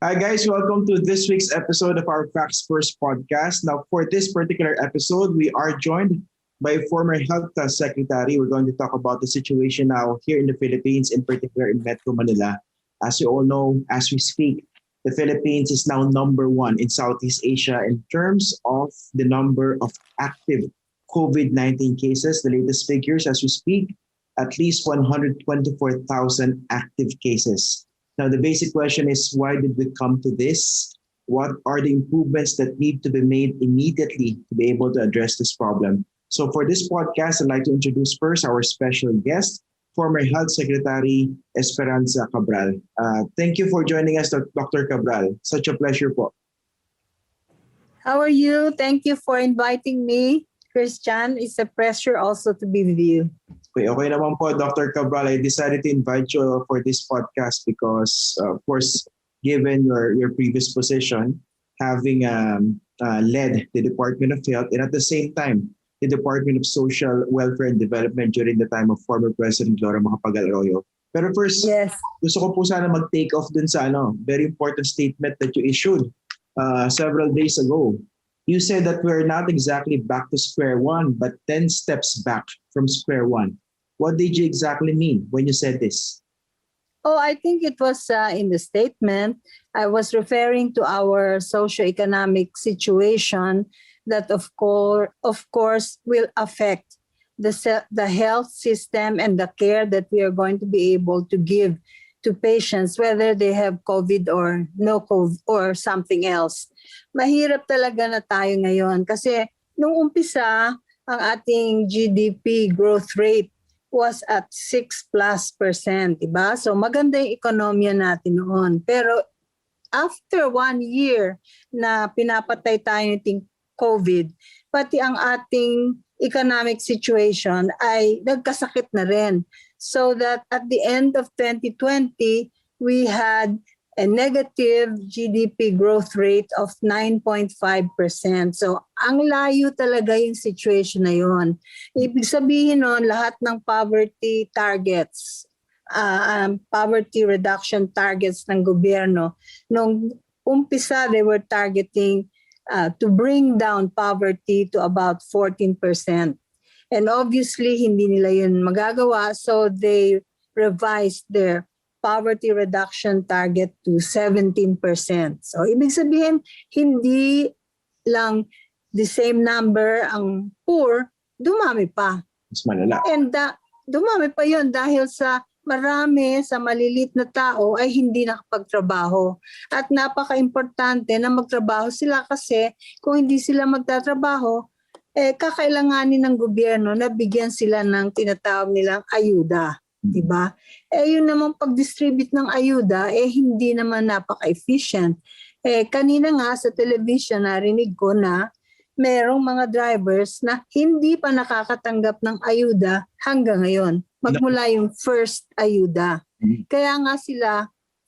Hi guys, welcome to this week's episode of our Facts First podcast. Now, for this particular episode, we are joined by former Health Secretary. We're going to talk about the situation now here in the Philippines, in particular in Metro Manila. As you all know, as we speak, the Philippines is now number one in Southeast Asia in terms of the number of active COVID-19 cases. The latest figures as we speak, at least 124,000 active cases. Now, the basic question is, why did we come to this? What are the improvements that need to be made immediately to be able to address this problem? So for this podcast, I'd like to introduce first our special guest, former Health Secretary Esperanza Cabral. Thank you for joining us, Dr. Cabral. Such a pleasure po. How are you? Thank you for inviting me, Christian. It's a pleasure also to be with you. Okay naman po, Dr. Cabral. I decided to invite you for this podcast because, of course, given your previous position, having led the Department of Health and at the same time, the Department of Social Welfare and Development during the time of former President Laura Macapagal Arroyo. Pero first, Yes. gusto ko po sana mag-take off dun sa very important statement that you issued several days ago. You said that we're not exactly back to square one, but 10 steps back from square one. What did you exactly mean when you said this? Oh, I think it was in the statement. I was referring to our socioeconomic situation that, of course, will affect the health system and the care that we are going to be able to give to patients, whether they have COVID or no COVID or something else. Mahirap talaga na tayo ngayon kasi nung umpisa, ang ating GDP growth rate was at 6+%, diba? So maganda yung ekonomiya natin noon. Pero after 1 year na pinapatay tayo ng COVID, pati ang ating economic situation ay nagkasakit na rin. So that at the end of 2020, we had a negative GDP growth rate of 9.5%. So ang layo talaga yung situation na yun. Ibig sabihin nun, lahat ng poverty targets, poverty reduction targets ng gobyerno, nung umpisa they were targeting to bring down poverty to about 14%. And obviously, hindi nila yun magagawa, so they revised their poverty reduction target to 17%. So, ibig sabihin, hindi lang the same number ang poor, dumami pa. Mas malala. And dumami pa yun dahil sa marami sa malilit na tao ay hindi nakapagtrabaho. At napaka-importante na magtrabaho sila kasi kung hindi sila magtatrabaho, kakailanganin ng gobyerno na bigyan sila ng tinatawag nilang ayuda. Diba? Yun naman pag-distribute ng ayuda, hindi naman napaka-efficient. Kanina nga sa television narinig ko na merong mga drivers na hindi pa nakakatanggap ng ayuda hanggang ngayon. Magmula yung first ayuda. Kaya nga sila,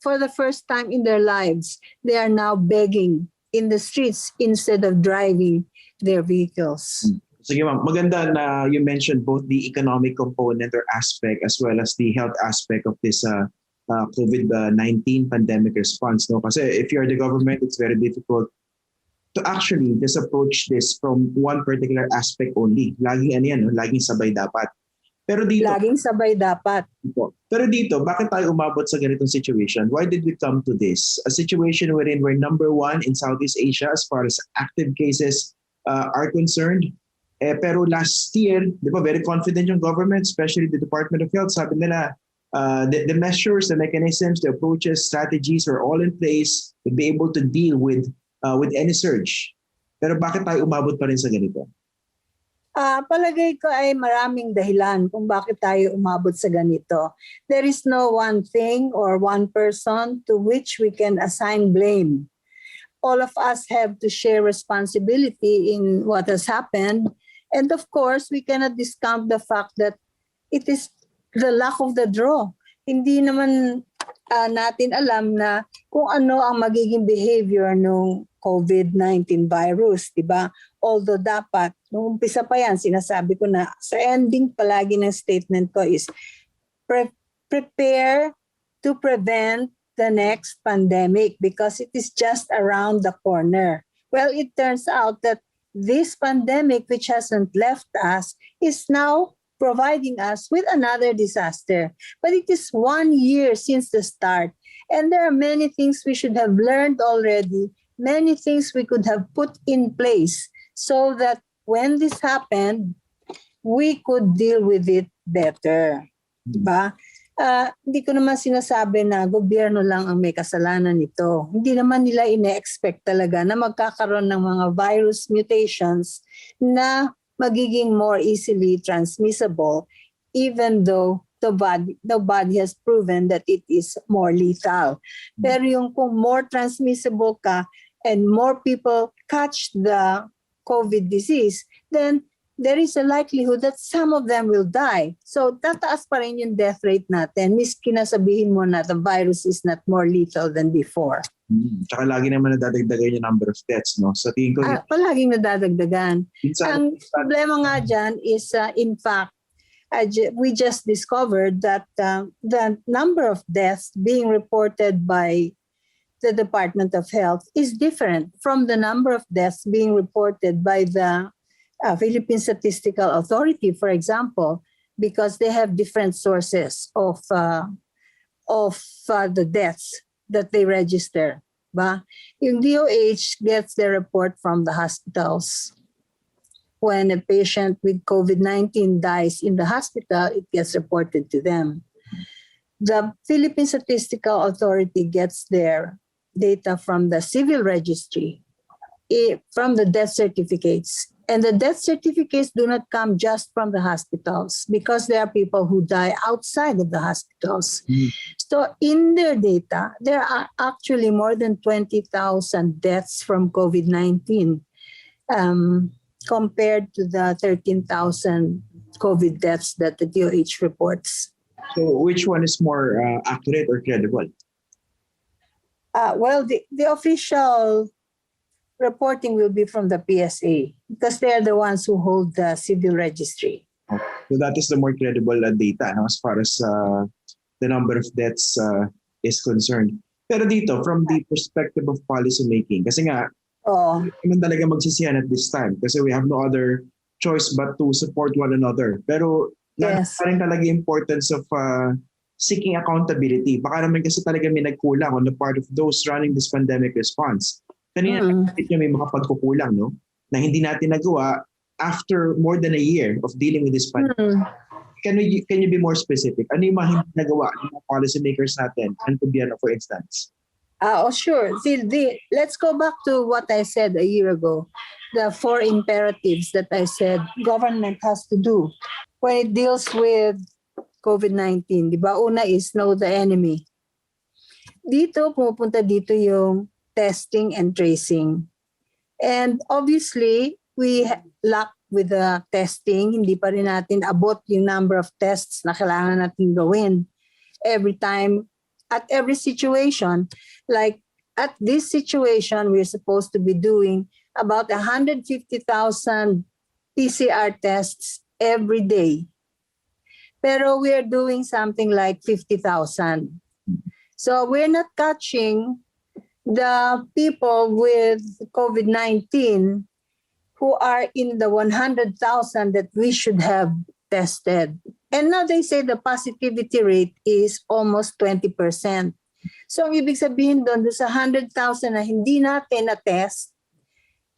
for the first time in their lives, they are now begging in the streets instead of driving their vehicles. Sige ma'am, maganda na you mentioned both the economic component or aspect as well as the health aspect of this COVID-19 pandemic response. No? Kasi if you're the government, it's very difficult to actually just approach this from one particular aspect only. Laging sabay dapat. Pero dito, laging sabay dapat. Pero dito, bakit tayo umabot sa ganitong situation? Why did we come to this? A situation wherein we're number one in Southeast Asia as far as active cases are concerned. Pero last year, di ba, very confident yung government, especially the Department of Health. Sabi nila, the measures, the mechanisms, the approaches, strategies are all in place to be able to deal with any surge. Pero bakit tayo umabot pa rin sa ganito? Palagay ko ay maraming dahilan kung bakit tayo umabot sa ganito. There is no one thing or one person to which we can assign blame. All of us have to share responsibility in what has happened. And of course, we cannot discount the fact that it is the luck of the draw. Hindi naman natin alam na kung ano ang magiging behavior ng COVID-19 virus, di ba? Although dapat, nung umpisa pa yan, sinasabi ko na sa ending palagi ng statement ko is prepare to prevent the next pandemic because it is just around the corner. Well, it turns out that this pandemic, which hasn't left us, is now providing us with another disaster. But it is 1 year since the start. And there are many things we should have learned already, many things we could have put in place so that when this happened, we could deal with it better. Diba? Hindi ko naman sinasabi na gobyerno lang ang may kasalanan nito. Hindi naman nila ine-expect talaga na magkakaroon ng mga virus mutations na magiging more easily transmissible even though the body has proven that it is more lethal. Pero yung kung more transmissible ka and more people catch the COVID disease, then there is a likelihood that some of them will die. So tataas pa rin yung death rate natin, miski na sabihin mo na the virus is not more lethal than before. Tsaka lagi naman nadadagdagan yung number of deaths, no? Sa tingin ko, palaging nadadagdagan. Ang problema nga dyan is, in fact, we just discovered that the number of deaths being reported by the Department of Health is different from the number of deaths being reported by the Philippine Statistical Authority, for example, because they have different sources of the deaths that they register. Ba? Yung DOH gets their report from the hospitals. When a patient with COVID-19 dies in the hospital, it gets reported to them. The Philippine Statistical Authority gets their data from the civil registry, from the death certificates. And the death certificates do not come just from the hospitals because there are people who die outside of the hospitals. So in their data, there are actually more than 20,000 deaths from COVID-19 compared to the 13,000 COVID deaths that the DOH reports. So which one is more accurate or credible? Well, the official reporting will be from the PSA because they are the ones who hold the civil registry. Okay. So that is the more credible data, no, as far as the number of deaths is concerned. Pero dito, from the perspective of policymaking, kasi nga, naman talaga magsisiyan at this time kasi we have no other choice but to support one another. Pero yes, rin talaga importance of seeking accountability. Baka naman kasi talaga may nagkulang on the part of those running this pandemic response. Kanina may mga pagkukulang, no? Na hindi natin nagawa after more than a year of dealing with this pandemic. Can you be more specific? Ano yung mga hindi nagawa ng mga policymakers natin? Ano to be, for instance? Sure. Let's go back to what I said a year ago. The 4 imperatives that I said government has to do when it deals with COVID-19. Diba? Una is know the enemy. Pumupunta dito yung testing and tracing. And obviously, we lack with the testing. Hindi pa rin natin abot yung number of tests na kailangan natin gawin every time, at every situation. Like at this situation, we're supposed to be doing about 150,000 PCR tests every day. Pero we're doing something like 50,000. So we're not catching the people with COVID-19 who are in the 100,000 that we should have tested. And now they say the positivity rate is almost 20%. So ang ibig sabihin doon sa 100,000 na hindi natin na-test,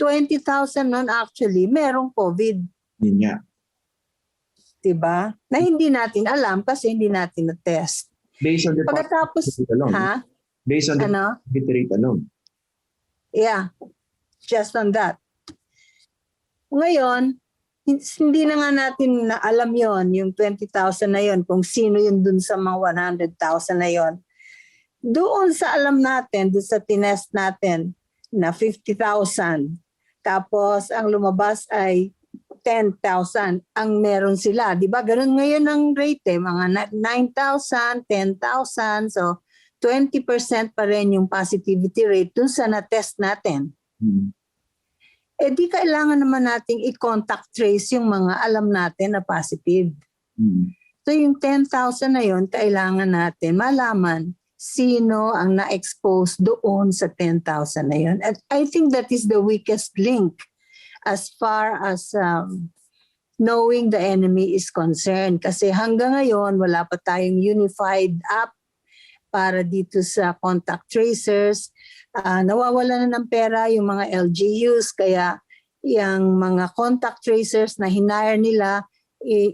20,000 nun actually merong COVID. Yun nga. Diba? Na hindi natin alam kasi hindi natin na-test. Based on the positivity alone. Based on the positivity rate alone. Yeah, just on that. Ngayon, hindi na nga natin na alam yon yung 20,000 na yon kung sino yun dun sa mga 100,000 na yon. Doon sa alam natin, doon sa tinest natin na 50,000, tapos ang lumabas ay 10,000 ang meron sila. Di ba? Ganun ngayon ang rate, mga 9,000, 10,000. So, 20% pa rin yung positivity rate dun sa na-test natin. Di kailangan naman nating i-contact trace yung mga alam natin na positive. So yung 10,000 na yun, kailangan natin malaman sino ang na-expose doon sa 10,000 na yun. And I think that is the weakest link as far as knowing the enemy is concerned. Kasi hanggang ngayon, wala pa tayong unified app para dito sa contact tracers. Nawawala na ng pera yung mga LGUs, kaya yung mga contact tracers na hinire nila,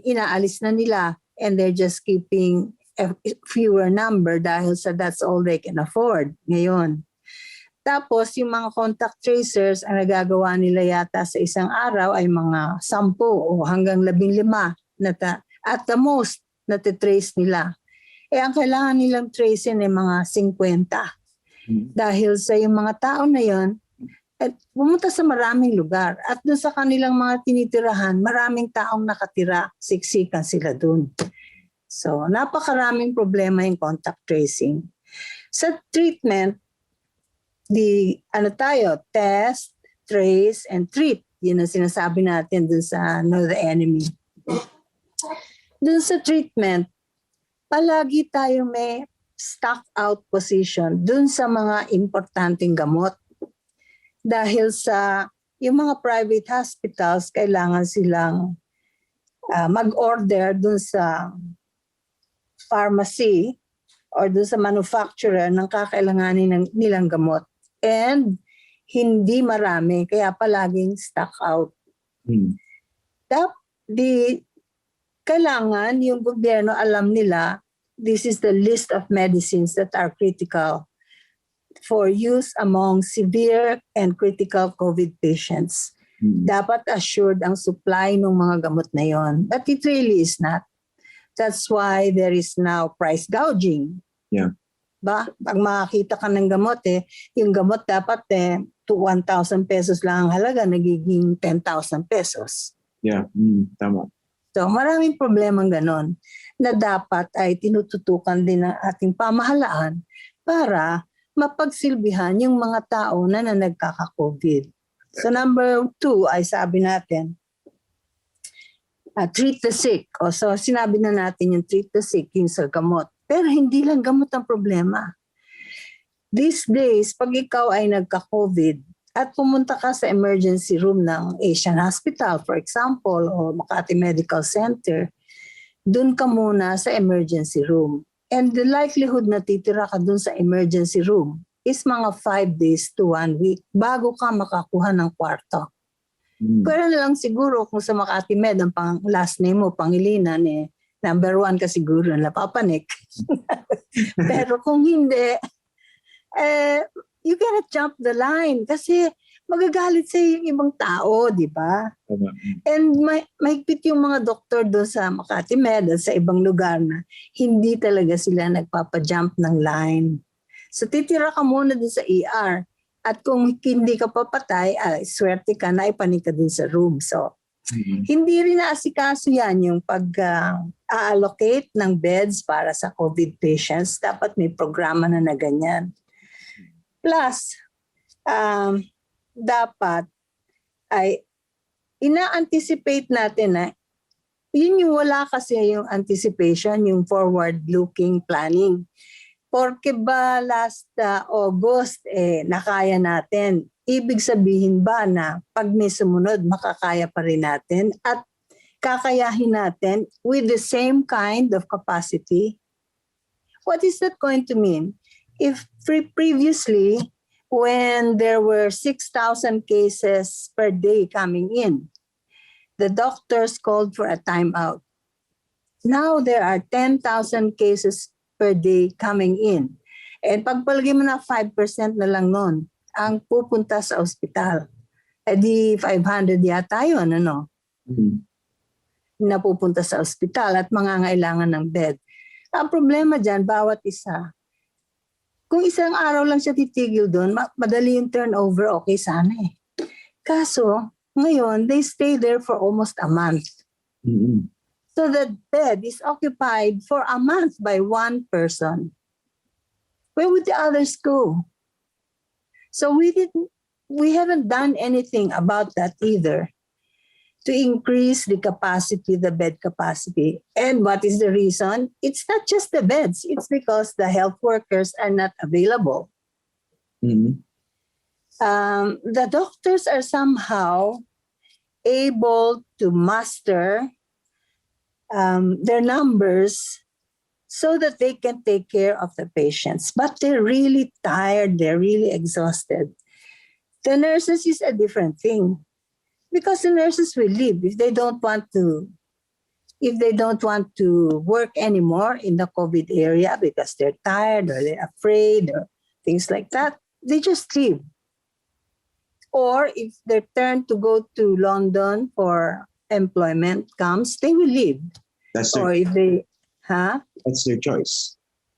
inaalis na nila, and they're just keeping a fewer number dahil sa that's all they can afford ngayon. Tapos yung mga contact tracers, ang nagagawa nila yata sa isang araw ay mga 10 o hanggang 15 na at the most na trace nila. Ang kailangan nilang tracein ay mga 50. Dahil sa yung mga tao na yon, at pumunta sa maraming lugar. At doon sa kanilang mga tinitirahan, maraming taong nakatira, siksikan sila doon. So, napakaraming problema yung contact tracing. Sa treatment, test, trace, and treat. Yun ang sinasabi natin dun sa know the enemy. Dun sa treatment, palagi tayo may stock out position dun sa mga importanteng gamot. Dahil sa yung mga private hospitals, kailangan silang mag-order dun sa pharmacy or dun sa manufacturer ng kakailanganin nilang gamot. And hindi marami, kaya palaging stock out. Kailangan yung gobyerno alam nila, this is the list of medicines that are critical for use among severe and critical COVID patients. Dapat assured ang supply ng mga gamot na yon. But it really is not. That's why there is now price gouging. Yeah. Pag makakita ka ng gamot, yung gamot dapat to 1,000 pesos lang ang halaga, nagiging 10,000 pesos. Yeah, tama. So maraming problemang ganon na dapat ay tinututukan din ng ating pamahalaan para mapagsilbihan yung mga tao na nagkaka-COVID. So number 2 ay sabi natin, treat the sick. So sinabi na natin yung treat the sick, yung sa gamot. Pero hindi lang gamot ang problema. These days, pag ikaw ay nagka-COVID at pumunta ka sa emergency room ng Asian Hospital, for example, o Makati Medical Center, dun ka muna sa emergency room. And the likelihood na titira ka dun sa emergency room is mga 5 days to 1 week bago ka makakuha ng kwarto. Pero na lang siguro kung sa Makati Med, ang last name mo, Pangilinan, number 1 ka siguro, napapanik. Pero kung hindi, you cannot jump the line kasi magagalit sa yung ibang tao, di ba? And mahigpit yung mga doktor doon sa Makati Med at sa ibang lugar na hindi talaga sila nagpapa-jump ng line. So titira ka muna doon sa ER at kung hindi ka papatay, swerte ka na ipanik ka doon sa room. So hindi rin naasikaso yan yung pag-allocate ng beds para sa COVID patients. Dapat may programa na ganyan. Plus, dapat ay ina-anticipate natin na yun yung wala kasi yung anticipation, yung forward-looking planning. Porque ba last August, nakaya natin. Ibig sabihin ba na pag may sumunod, makakaya pa rin natin at kakayahin natin with the same kind of capacity? What is that going to mean? If previously, when there were 6,000 cases per day coming in, the doctors called for a timeout. Now there are 10,000 cases per day coming in. And pagpalagay mo na 5% na lang nun, ang pupunta sa ospital. Di 500 yata yun, na pupunta sa ospital at mangangailangan ng bed. Ang problema dyan, bawat isa, kung isang araw lang siya titigil doon, madali yung turnover, okay sana Kaso, ngayon, they stay there for almost a month. So the bed is occupied for a month by one person. Where would the others go? So we haven't done anything about that either. to increase the capacity, the bed capacity. And what is the reason? It's not just the beds. It's because the health workers are not available. Mhm. The doctors are somehow able to master their numbers so that they can take care of the patients. But they're really tired. They're really exhausted. The nurses is a different thing because the nurses will leave if they don't want to. If they don't want to work anymore in the COVID area because they're tired or they're afraid or things like that, they just leave. Or if their turn to go to London for employment comes, they will leave. That's Or their, if they, that's their choice.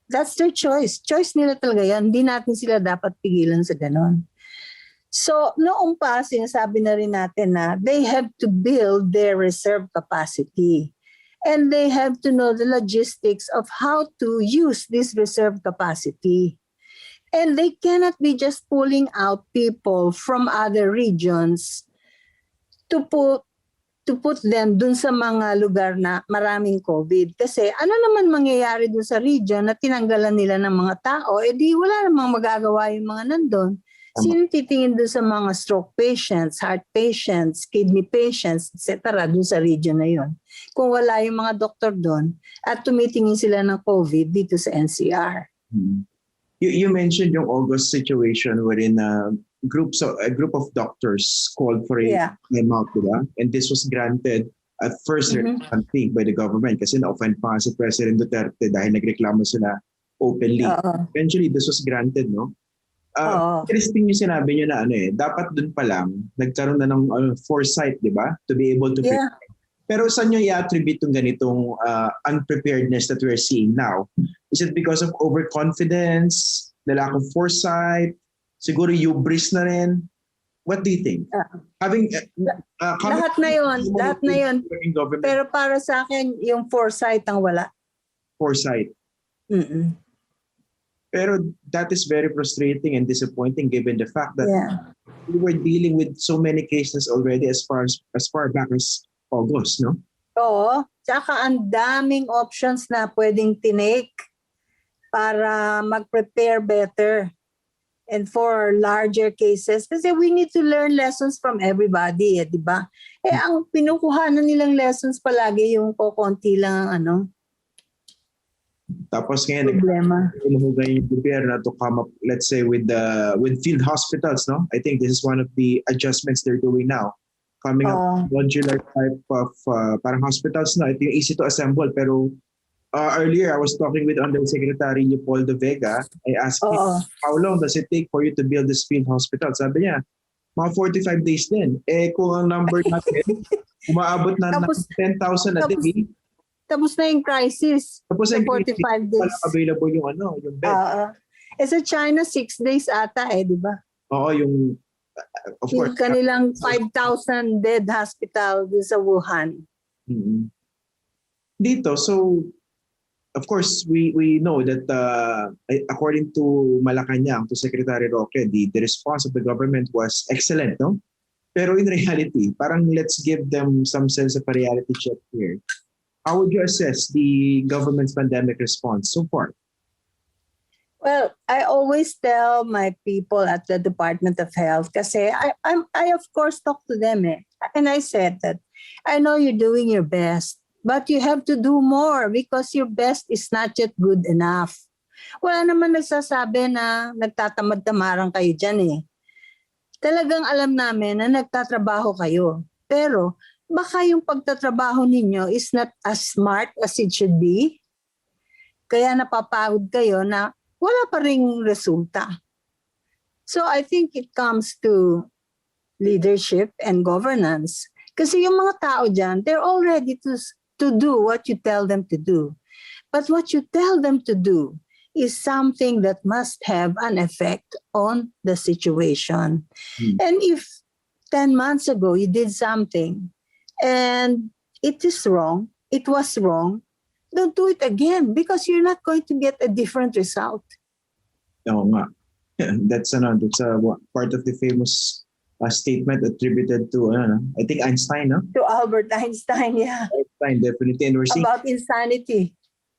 that's their choice. Choice nila talaga yan. Hindi natin sila dapat pigilan sa ganon. So, noong pa, sinasabi na rin natin na they have to build their reserve capacity. And they have to know the logistics of how to use this reserve capacity. And they cannot be just pulling out people from other regions to put them dun sa mga lugar na maraming COVID. Kasi ano naman mangyayari dun sa region na tinanggalan nila ng mga tao, di wala namang magagawa yung mga nandun. Sino titingin dun sa mga stroke patients, heart patients, kidney patients, etc. dun sa region na yun? Kung wala yung mga doktor dun at tumitingin sila ng COVID dito sa NCR. Mhm. You mentioned yung August situation wherein a group of doctors called for a timeout, diba? And this was granted at first I think by the government kasi na-offend pa si President Duterte dahil nagreklamo sila openly. Eventually, this was granted, no? Interesting yung sinabi nyo na dapat dun pa lang nagkaroon na ng foresight, diba? To be able to prepare. Pero saan nyo i-attribute yung ganitong unpreparedness that we're seeing now? Is it because of overconfidence, the lack of foresight, siguro hubris na rin? What do you think? Lahat na yun. Pero para sa akin, yung foresight ang wala. Foresight. Mm-mm. Pero that is very frustrating and disappointing given the fact that we were dealing with so many cases already as far back as August, no? Oo. Tsaka ang daming options na pwedeng tinake para mag-prepare better and for larger cases. Kasi we need to learn lessons from everybody, di ba? Ang pinukuhanan nilang lessons palagi yung konti lang Tapos ngayon, problema. Yung gobyerno to come up, let's say, with field hospitals, no? I think this is one of the adjustments they're doing now. Coming up modular type of parang hospitals na. Ito yung easy to assemble. Pero earlier, I was talking with Under Secretary Leopoldo Vega. I asked him, how long does it take for you to build this field hospital? Sabi niya, mga 45 days din. Kung ang number natin, umaabot na ng 10,000 a day. Tapos na yung crisis. Tapos na yung 45 days. Walang available yung bed. Sa China, 6 days ata di ba? Oo, yung of course. Yung kanilang 5,000 bed hospital dun sa Wuhan. Mm-hmm. Dito, so of course, we know that according to Malacanang, to Secretary Roque, the response of the government was excellent, no? Pero in reality, parang let's give them some sense of a reality check here. How would you assess the government's pandemic response so far? Well, I always tell my people at the Department of Health kasi I of course talk to them and I said that I know you're doing your best, but you have to do more because your best is not yet good enough. Wala naman nagsasabi na nagtatamad-tamarang kayo dyan Talagang alam namin na nagtatrabaho kayo. Pero baka yung pagtatrabaho ninyo is not as smart as it should be. Kaya napapagod kayo na wala pa ring resulta. So I think it comes to leadership and governance. Kasi yung mga tao dyan, they're all ready to do what you tell them to do. But what you tell them to do is something that must have an effect on the situation. And if 10 months ago you did something and it was wrong, don't do it again because you're not going to get a different result. Oo nga. That's part of the famous a statement attributed to, I think Einstein, no? To Albert Einstein, yeah. Einstein, definitely. And we're seeing, About insanity.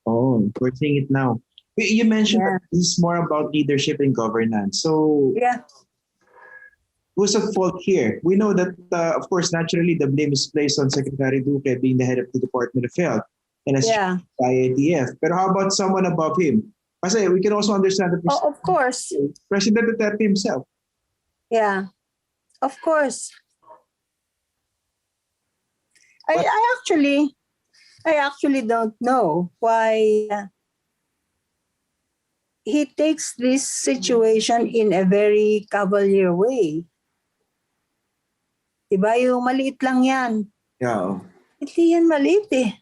we're seeing it now. You mentioned Yeah. that this is more about leadership and governance. So Yeah. who's at fault here? We know that, of course, naturally the blame is placed on Secretary Duque being the head of the Department of Health and as Yeah. IATF. But how about someone above him? Kasi we can also understand the Oh, of course. President Duterte himself. Yeah. Of course. But- I actually don't know why he takes this situation in a very cavalier way. Diba yung maliit lang yan? Yeah. Hindi yan maliit eh.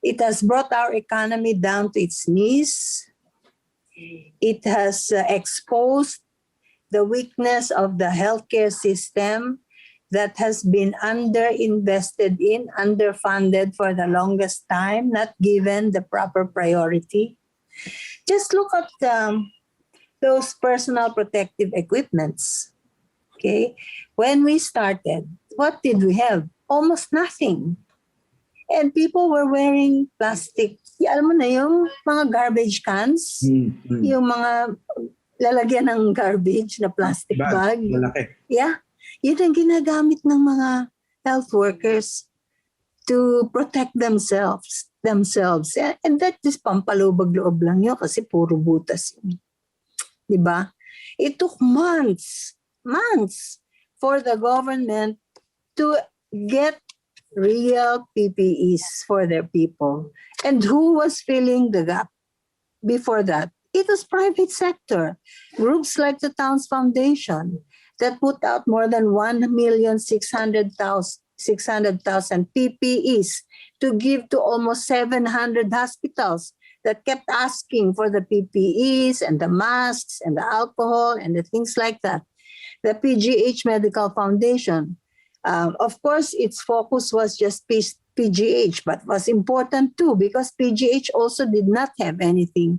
It has brought our economy down to its knees. It has exposed the weakness of the healthcare system that has been underinvested in, underfunded for the longest time, not given the proper priority. Just look at those personal protective equipments. Okay, when we started, what did we have? Almost nothing. And people were wearing plastic. Alam mo na yung mga garbage cans, yung mga lalagyan ng garbage na plastic bag. Malaki. Yeah, yun ang ginagamit ng mga health workers to protect themselves. And that is pampalubag-loob lang yun kasi puro butas yun. Diba? It took months for the government to get real PPEs for their people. And who was filling the gap before that? It was private sector. Groups like the Towns Foundation that put out more than 1,600,000 PPEs to give to almost 700 hospitals that kept asking for the PPEs and the masks and the alcohol and the things like that. The PGH Medical Foundation, of course, its focus was just PGH, but was important too because PGH also did not have anything.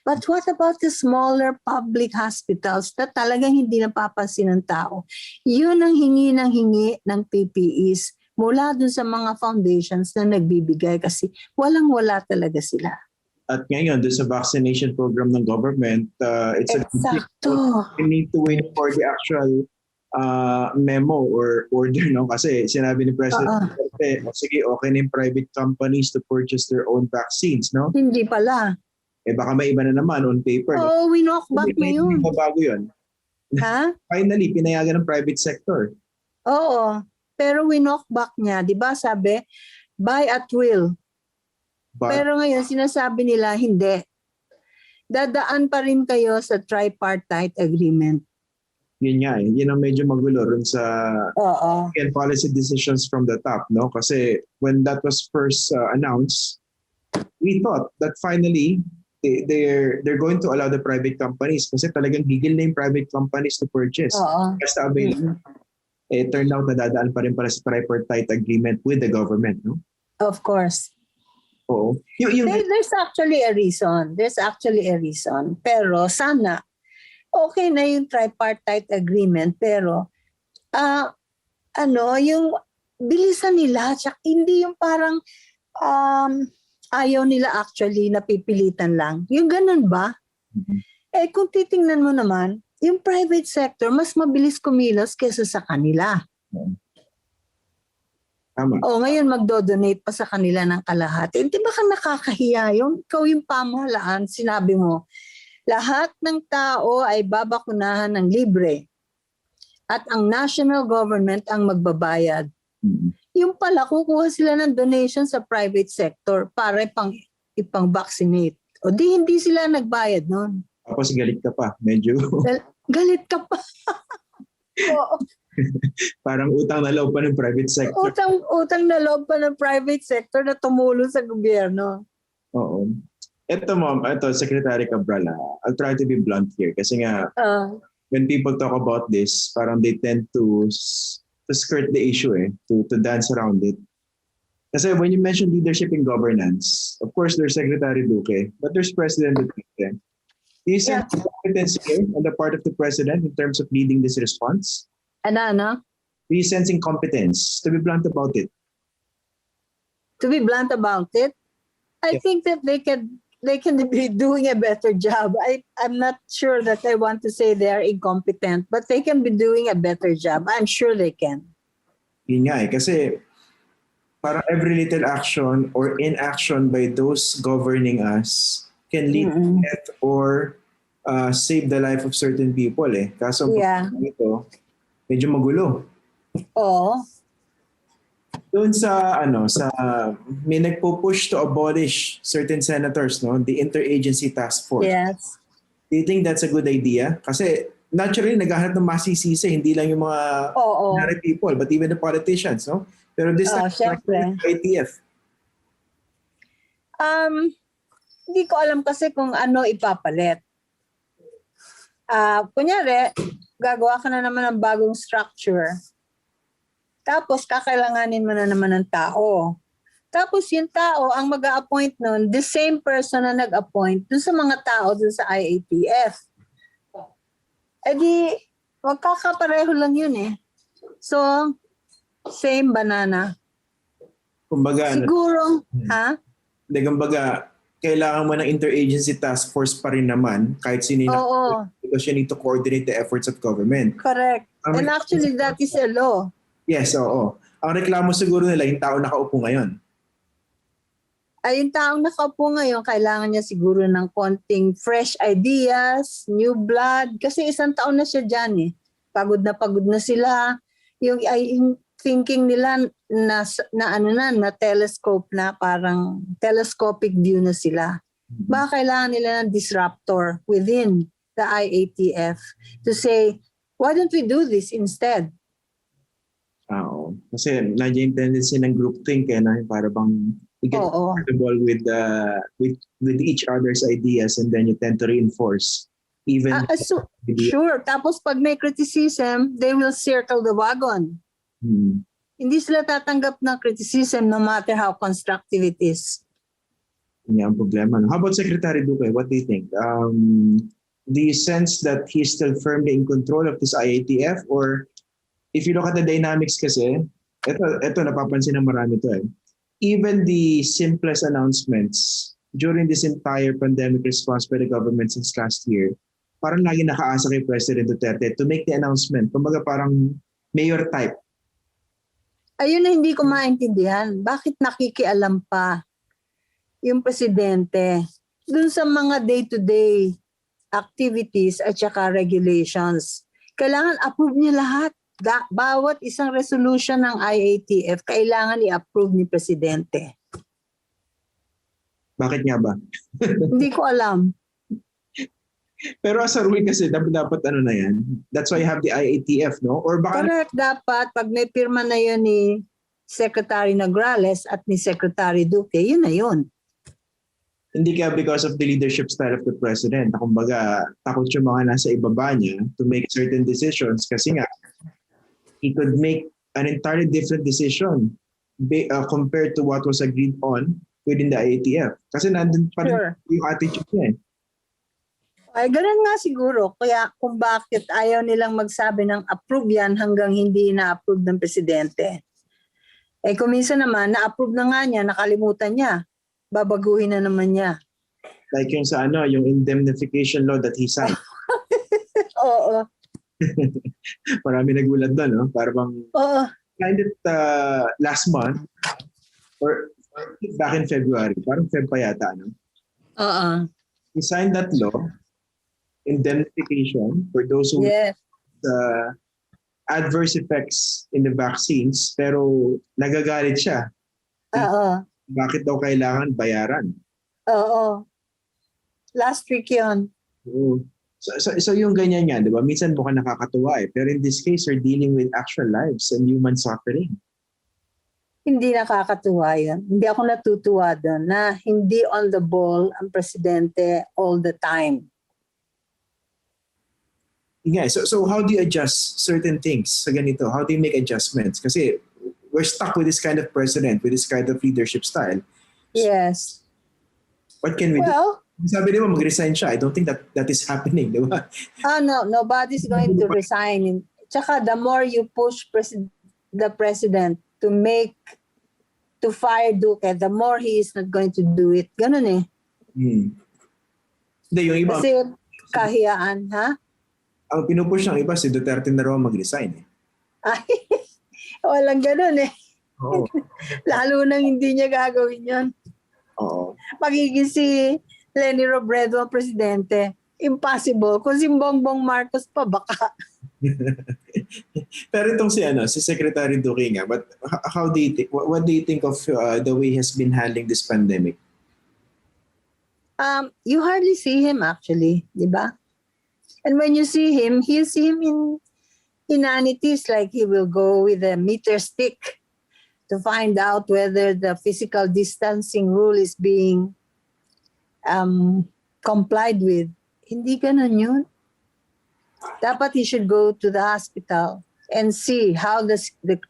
But what about the smaller public hospitals na talagang hindi napapansin ng tao? Yun ang hingi ng PPEs mula dun sa mga foundations na nagbibigay kasi walang-wala talaga sila. At ngayon, doon sa vaccination program ng government, it's Exacto. We need to wait for the actual memo or order, no? Kasi sinabi ni President Duterte, sige, okay na yung private companies to purchase their own vaccines, no? Hindi pala. Baka may iba na naman on paper. Oh, we-knock back na yun. Bago yun. Ha? Finally, pinayagan ng private sector. Oo. Pero we-knock back niya. Diba sabi, buy at will. But, Pero ngayon, sinasabi nila, hindi. Dadaan pa rin kayo sa tripartite agreement. yun nga yun ang medyo magulo rin sa policy decisions from the top, no? Kasi when that was first announced, we thought that finally they're going to allow the private companies kasi talagang gigil na yung private companies to purchase. Basta available. It turned out na dadaan pa rin pala sa tripartite agreement with the government, no? Of course. Oo. There's actually a reason. Pero sana, okay na yung tripartite agreement. Pero, yung bilisan nila, tsaka hindi yung parang ayaw nila actually napipilitan lang. Yung ganun ba? Mm-hmm. Kung titingnan mo naman, yung private sector, mas mabilis kumilos kesa sa kanila. Tama. Ngayon magdo-donate pa sa kanila ng kalahati. Hindi ba ka nakakahiya yung ikaw yung pamahalaan, sinabi mo, lahat ng tao ay babakunahan ng libre at ang national government ang magbabayad. Yung pala, kukuha sila ng donation sa private sector para ipang-vaccinate. O hindi sila nagbayad nun. Tapos galit ka pa, medyo. Galit ka pa. Oo. Parang utang na loob pa ng private sector. Utang na loob pa ng private sector na tumulong sa gobyerno. Oo. Ito Secretary Cabral, I'll try to be blunt here kasi nga when people talk about this, parang they tend to skirt the issue to dance around it. Kasi when you mention leadership and governance, of course there's Secretary Duque, but there's President Duterte. Do you sense competence here on the part of the President in terms of leading this response? Ano? Do you sense incompetence? To be blunt about it. To be blunt about it, I Yes. think that they can be doing a better job. I'm not sure that I want to say they are incompetent, but they can be doing a better job. I'm sure they can. Yun nga eh. Kasi parang every little action or inaction by those governing us can lead to Mm-mm. death or save the life of certain people eh. Kaso Yeah. ito, medyo magulo. Oo. Doon sa may nagpo-push to abolish certain senators, no, the interagency task force. Yes. Do you think that's a good idea? Kasi naturally naghahanap ng masisisi, hindi lang yung mga Oo. ordinary people but even the politicians, no? Pero this time, Syempre. ITF. Hindi ko alam kasi kung ano ipapalit. Kunyari, gagawa ka na naman ng bagong structure. Tapos, kakailanganin mo na naman ng tao. Tapos, yung tao, ang mag-a-appoint nun, the same person na nag-appoint dun sa mga tao dun sa IATF. Eh di, magkakapareho lang yun eh. So, same banana. Kumbaga, Siguro, kumbaga, kailangan mo ng interagency task force pa rin naman kahit sino yung Oo. because you need to coordinate the efforts of government. Correct. And actually, that is a law. Yes, oo. Ang reklamo siguro nila, yung tao nakaupo ngayon. Ay, yung taong nakaupo ngayon, kailangan niya siguro ng konting fresh ideas, new blood. Kasi isang taon na siya dyan eh. Pagod na sila. Yung thinking nila na telescope na, parang telescopic view na sila. Baka kailangan nila ng disruptor within the IATF to say, why don't we do this instead? Oo. Kasi nandiyan yung tendency ng groupthink eh, na para bang you get comfortable with each other's ideas and then you tend to reinforce even sure. Tapos pag may criticism, they will circle the wagon. Hindi sila tatanggap ng criticism no matter how constructive it is. Yan ang problema. How about Secretary Duque? What do you think? Do you sense that he's still firmly in control of this IATF? Or if you look at the dynamics kasi, ito napapansin ng marami to eh. Even the simplest announcements during this entire pandemic response by the government since last year, parang lagi nakaasa kay President Duterte to make the announcement. Kumbaga parang mayor type. Ayun na hindi ko maintindihan. Bakit nakikialam pa yung presidente dun sa mga day-to-day activities at saka regulations? Kailangan approve niya lahat. Bawat isang resolution ng IATF, kailangan i-approve ni presidente. Bakit nga ba? Hindi ko alam. Pero as a rule kasi, dapat ano na yan. That's why you have the IATF, no? Or baka correct, dapat. Pag may pirma na yun ni Secretary Nograles at ni Secretary Duque, yun na yun. Hindi kaya because of the leadership style of the president. Kumbaga, takot yung mga nasa ibaba niya to make certain decisions kasi nga, he could make an entirely different decision compared to what was agreed on within the IATF. Kasi nandun pa rin yung attitude niya eh. Ay, ganun nga siguro. Kaya kung bakit ayaw nilang magsabi ng approve yan hanggang hindi na-approve ng presidente. Eh kung minsan naman, na-approve na nga niya, nakalimutan niya. Babaguhin na naman niya. Like yung sa yung indemnification law that he signed. Oo. Marami nagulat doon, no? Para bang signed it last month or back in February. Parang Feb pa yata, no? Oo. He signed that law, indemnification for those who adverse effects in the vaccines, pero nagagalit siya. Oo. Bakit daw kailangan bayaran? Oo. Last week yun. Oo. So yung ganyan yan, di ba? Minsan mukhang nakakatuwa eh. Pero in this case, you're dealing with actual lives and human suffering. Hindi nakakatuwa yun. Hindi ako natutuwa doon na hindi on the ball ang presidente all the time. Yeah, so how do you adjust certain things sa ganito? How do you make adjustments? Kasi we're stuck with this kind of president, with this kind of leadership style. Yes. What can we do? Sabi mag-resign siya. I don't think that is happening, di ba? No, nobody's going to resign Tsaka the more you push the president to fire Duque, the more he is not going to do it. Ganun eh. Hindi, yung iba, Kasi kahiyaan, ha? ang pinupush ng iba, si Duterte na raw mag-resign eh. Ay, walang ganun eh. Oo. Lalo nang hindi niya gagawin yun. Oo. Magiging si Leni Robredo ang presidente. Impossible. Kung si Bongbong Marcos pa, baka. Pero itong si Secretary Duque nga, but how do you think, what do you think of the way he has been handling this pandemic? You hardly see him actually, di ba? And when you see him in inanities, like he will go with a meter stick to find out whether the physical distancing rule is being complied with. Hindi ganun yun. Dapat he should go to the hospital and see how the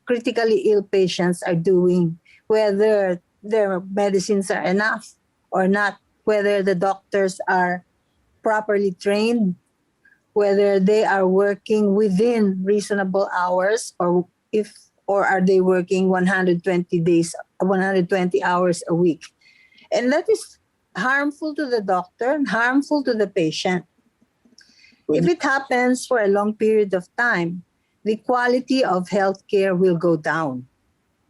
critically ill patients are doing, whether their medicines are enough or not, whether the doctors are properly trained, whether they are working within reasonable hours, or are they working 120 hours a week. And that is harmful to the doctor and harmful to the patient. If it happens for a long period of time, the quality of healthcare will go down.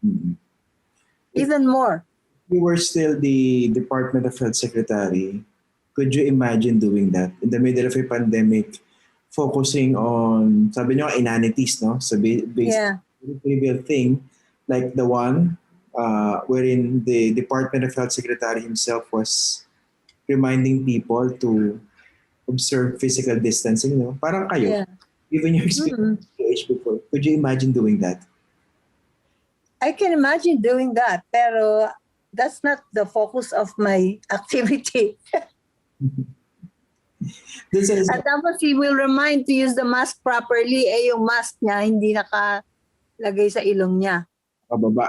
Mm-hmm. Even more. You were still the Department of Health Secretary. Could you imagine doing that in the middle of a pandemic, focusing on, sabi niyo, inanities, no? So trivial thing, like the one wherein the Department of Health Secretary himself was reminding people to observe physical distancing, no? Parang kayo, given your experience before, could you imagine doing that? I can imagine doing that, pero that's not the focus of my activity. At tapos he will remind to use the mask properly, yung mask niya hindi nakalagay sa ilong niya. Pababa.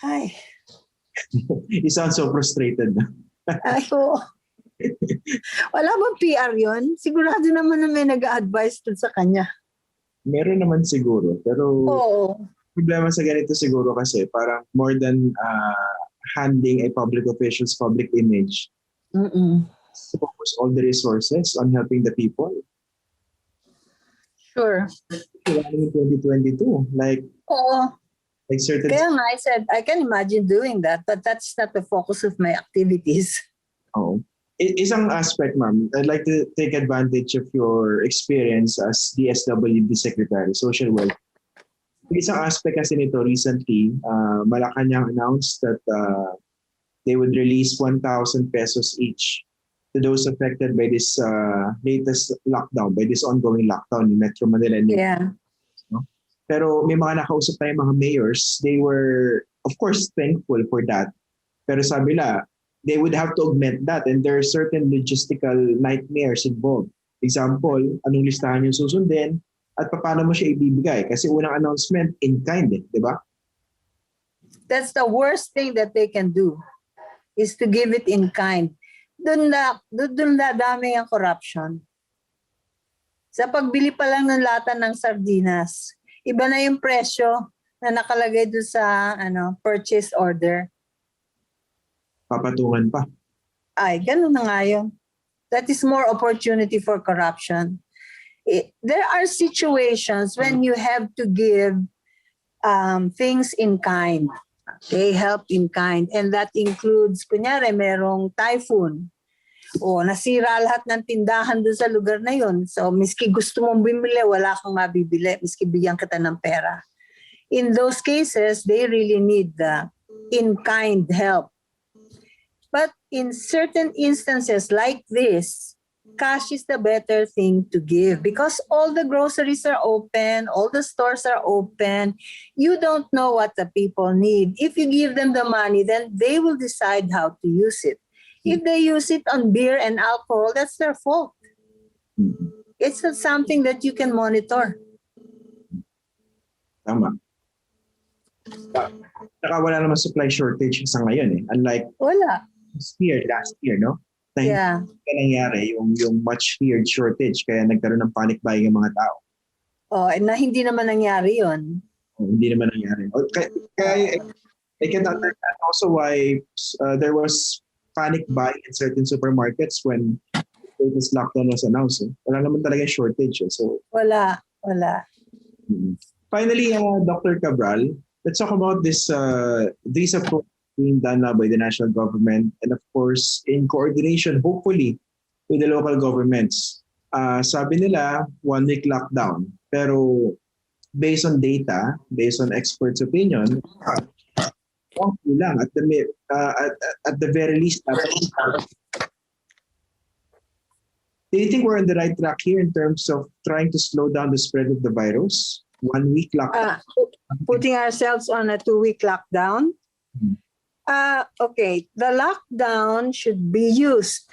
Ay. You sound so frustrated. Ay, oo. Wala bang PR yun? Sigurado naman na may nag-a-advise dun sa kanya. Meron naman siguro, pero problema sa ganito siguro kasi parang more than handling a public official's public image. To focus all the resources on helping the people. Sure. In 2022, like certain. Kaya nga, I said, I can imagine doing that, but that's not the focus of my activities. Oh. Isang aspect, ma'am, I'd like to take advantage of your experience as DSWD Secretary, Social Welfare. Isang aspect kasi nito recently, Malacanang announced that they would release 1,000 pesos each to those affected by this latest lockdown, by this ongoing lockdown in Metro Manila. No? Pero may mga nakausap tayong mga mayors, they were, of course, thankful for that. Pero sabi nila, they would have to augment that, and there are certain logistical nightmares involved. Example, anong listahan yung susundin at paano mo siya ibibigay. Kasi unang announcement, in kind, di ba? That's the worst thing that they can do, is to give it in kind. Doon na dami ang corruption. Sa pagbili pa lang ng lata ng sardinas, iba na yung presyo na nakalagay doon sa purchase order. Papatungan pa. Ay, ganun na nga yun. That is more opportunity for corruption. There are situations when you have to give things in kind. Okay, help in kind. And that includes, kunyari, merong typhoon. O nasira lahat ng tindahan doon sa lugar na yun. So, miski gusto mong bumili, wala kang mabibili. Miski bigyan kita ng pera. In those cases, they really need the in-kind help. But in certain instances like this, cash is the better thing to give because all the groceries are open, all the stores are open. You don't know what the people need. If you give them the money, then they will decide how to use it. If they use it on beer and alcohol, that's their fault. It's not something that you can monitor. Tama. Saka wala naman supply shortage sa ngayon eh. Unlike last year, no? Yeah. Kaya nangyari yung much feared shortage kaya nagkaroon ng panic buying ng mga tao. Na hindi naman nangyari yun. Hindi naman nangyari. Kaya I can understand also why there was panic buying in certain supermarkets when this lockdown was announced. Wala naman talaga shortage. So Wala. finally, Dr. Cabral, let's talk about these approaches being done now by the national government and of course in coordination, hopefully, with the local governments. Sabi nila, 1 week lockdown. Pero based on data, based on experts' opinion, lang at the very least. Do you think we're on the right track here in terms of trying to slow down the spread of the virus? 1 week lockdown. Putting ourselves on a 2-week lockdown? Okay, the lockdown should be used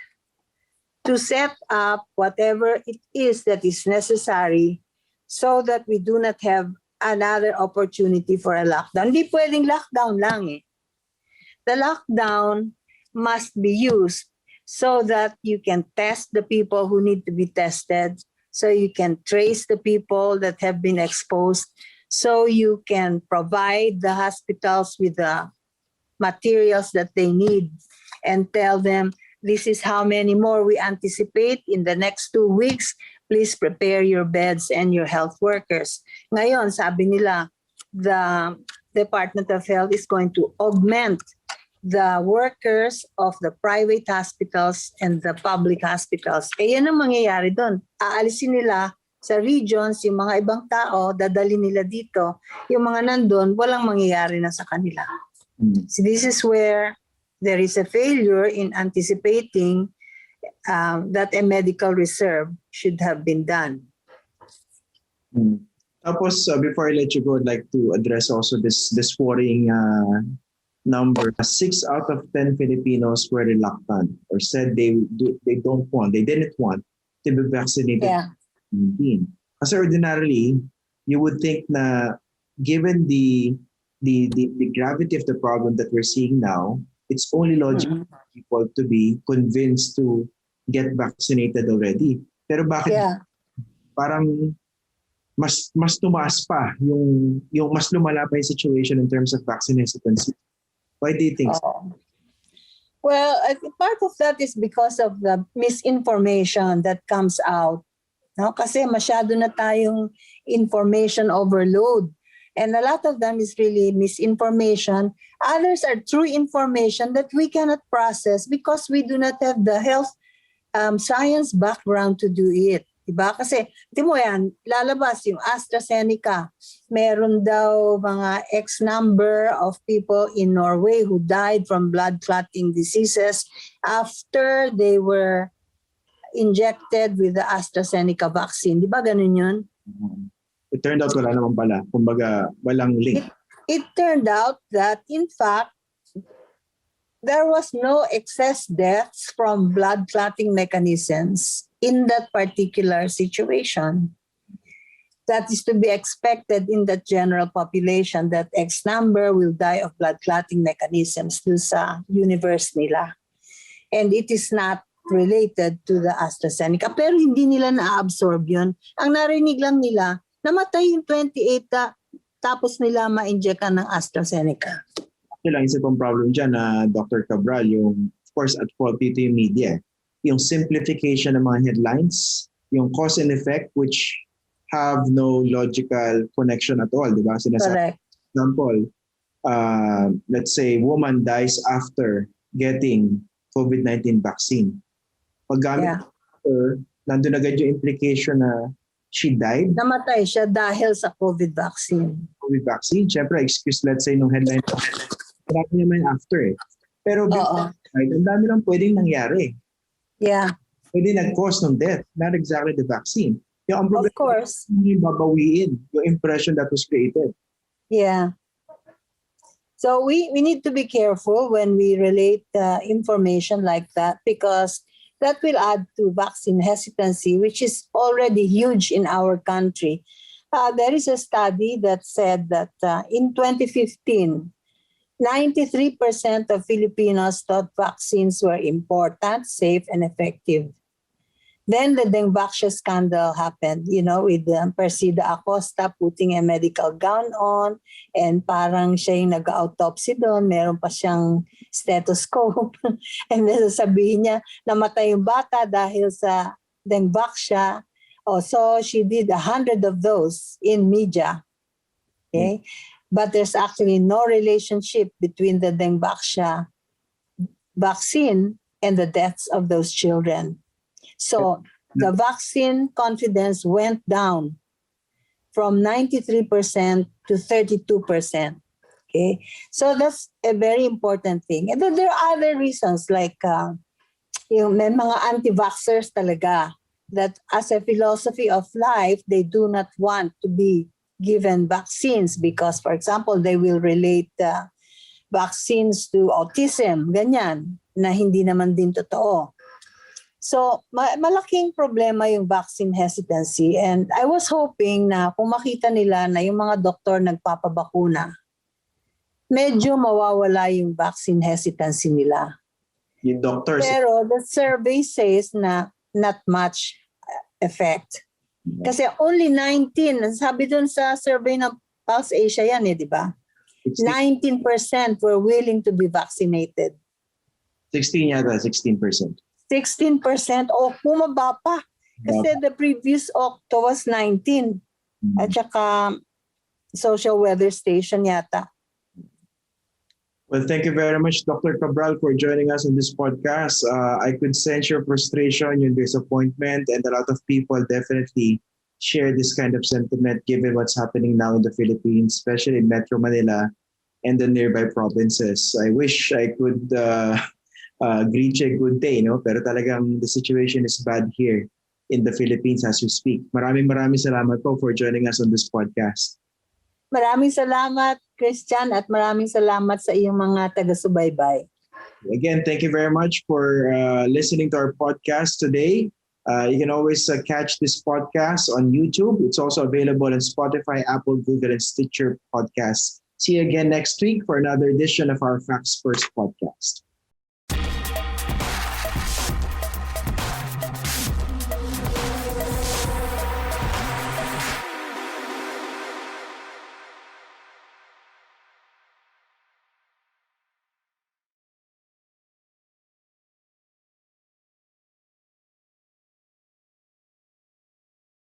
to set up whatever it is that is necessary so that we do not have another opportunity for a lockdown. Hindi pwedeng lockdown lang eh. The lockdown must be used so that you can test the people who need to be tested, so you can trace the people that have been exposed, so you can provide the hospitals with the materials that they need and tell them, this is how many more we anticipate in the next 2 weeks. Please prepare your beds and your health workers. Ngayon, sabi nila, the Department of Health is going to augment the workers of the private hospitals and the public hospitals. Yan ang mangyayari doon. Aalisin nila sa regions yung mga ibang tao, dadali nila dito. Yung mga nandun, walang mangyayari na sa kanila. So this is where there is a failure in anticipating that a medical reserve should have been done. Tapos, before I let you go, I'd like to address also this worrying number. 6 out of 10 Filipinos were reluctant or said they didn't want to be vaccinated. Yeah. Kasi ordinarily, you would think na given the gravity of the problem that we're seeing now, it's only logical for people to be convinced to get vaccinated already. Pero bakit parang mas tumaas pa yung mas lumala pa yung situation in terms of vaccine hesitancy? Why do you think so? Well, I think part of that is because of the misinformation that comes out. No? Kasi masyado na tayong information overload. And a lot of them is really misinformation. Others are true information that we cannot process because we do not have the health science background to do it. Diba? Kasi, di mo yan, lalabas yung AstraZeneca. Meron daw mga X number of people in Norway who died from blood clotting diseases after they were injected with the AstraZeneca vaccine. Di ba ganun yun? It turned out wala naman pala. Kumbaga, walang link. It turned out that, in fact, there was no excess deaths from blood clotting mechanisms in that particular situation. That is to be expected in the general population, that X number will die of blood clotting mechanisms dun sa universe nila. And it is not related to the AstraZeneca. Pero hindi nila na-absorb yun. Ang narinig lang nila, namatay yung 28 tapos nila ma-injectan ng AstraZeneca. Lang isa pang problem dyan na Dr. Cabral, yung of course at fault dito yung media. Yung simplification ng mga headlines, yung cause and effect which have no logical connection at all, di ba? Sinasabi, example, let's say woman dies after getting COVID-19 vaccine. Paggamit after, nandun agad yung implication na she died. Namatay siya dahil sa COVID vaccine. COVID vaccine, syempre excuse let's say nung headline, marami naman after eh. Pero ang dami lang pwedeng nangyari. Yeah. Pwede nag-cause ng death, not exactly the vaccine. Yung ang of course. Yung babawiin yung impression that was created. Yeah. So we need to be careful when we relate information like that because that will add to vaccine hesitancy, which is already huge in our country. There is a study that said that in 2015, 93% of Filipinos thought vaccines were important, safe, and effective. Then the Dengvaxia scandal happened, with Persida Acosta putting a medical gown on and parang siya yung nag-autopsy doon. Meron pa siyang stethoscope. And then sasabihin niya, namatay yung bata dahil sa Dengvaxia. So she did 100 of those in media. Okay? But there's actually no relationship between the Dengvaxia vaccine and the deaths of those children. So the vaccine confidence went down from 93% to 32%. Okay, so that's a very important thing. And then there are other reasons like may mga anti-vaxxers talaga that as a philosophy of life, they do not want to be given vaccines because, for example, they will relate vaccines to autism, ganyan, na hindi naman din totoo. So, malaking problema yung vaccine hesitancy and I was hoping na kung makita nila na yung mga doktor nagpapabakuna, medyo mawawala yung vaccine hesitancy nila. Yung doctors. Pero the survey says na not much effect. Kasi only 19, sabi dun sa survey ng Pulse Asia yan di ba? 19% were willing to be vaccinated. 16%. 16% o bumaba pa. Kasi the previous Octo was 19. At saka social weather station yata. Well, thank you very much, Dr. Cabral, for joining us on this podcast. I could sense your frustration, your disappointment, and a lot of people definitely share this kind of sentiment given what's happening now in the Philippines, especially in Metro Manila and the nearby provinces. I wish I could greet you a good day, pero talagang the situation is bad here in the Philippines as we speak. Maraming salamat po for joining us on this podcast. Maraming salamat, Christian, at maraming salamat sa iyong mga taga-subaybay. Again, thank you very much for listening to our podcast today. You can always catch this podcast on YouTube. It's also available on Spotify, Apple, Google, and Stitcher podcasts. See you again next week for another edition of our Facts First podcast.